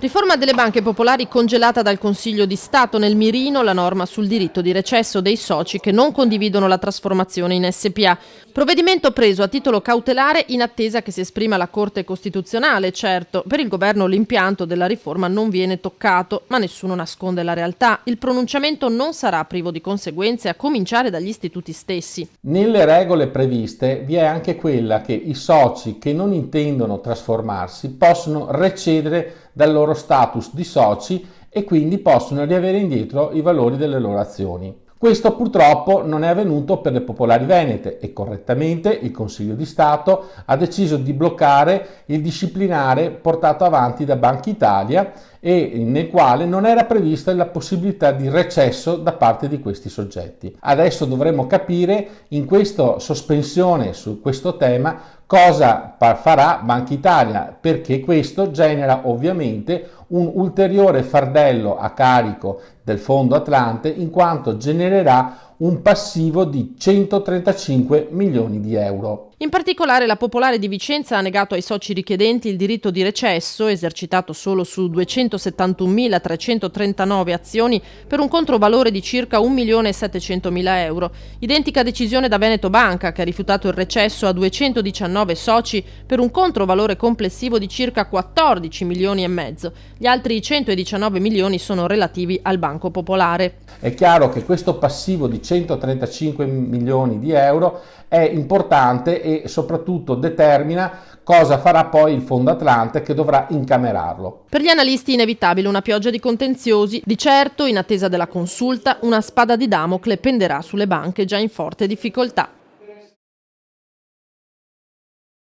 Riforma delle banche popolari congelata dal Consiglio di Stato. Nel mirino la norma sul diritto di recesso dei soci che non condividono la trasformazione in SpA. Provvedimento preso a titolo cautelare in attesa che si esprima la Corte Costituzionale. Certo, per il governo l'impianto della riforma non viene toccato, ma nessuno nasconde la realtà. Il pronunciamento non sarà privo di conseguenze, a cominciare dagli istituti stessi. Nelle regole previste vi è anche quella che i soci che non intendono trasformarsi possono recedere dal loro status di soci e quindi possono riavere indietro i valori delle loro azioni. Questo purtroppo non è avvenuto per le Popolari Venete e correttamente il Consiglio di Stato ha deciso di bloccare il disciplinare portato avanti da Banca Italia e nel quale non era prevista la possibilità di recesso da parte di questi soggetti. Adesso dovremo capire in questa sospensione su questo tema cosa farà Banca Italia, perché questo genera ovviamente un ulteriore fardello a carico del Fondo Atlante, in quanto genererà un passivo di 135 milioni di euro. In particolare la Popolare di Vicenza ha negato ai soci richiedenti il diritto di recesso, esercitato solo su 271.339 azioni per un controvalore di circa 1.700.000 euro. Identica decisione da Veneto Banca, che ha rifiutato il recesso a 219 soci per un controvalore complessivo di circa 14 milioni e mezzo. Gli altri 119 milioni sono relativi al Banco Popolare. È chiaro che questo passivo di 135 milioni di euro è importante e soprattutto determina cosa farà poi il Fondo Atlante, che dovrà incamerarlo. Per gli analisti inevitabile una pioggia di contenziosi. Di certo, in attesa della consulta, una spada di Damocle penderà sulle banche già in forte difficoltà.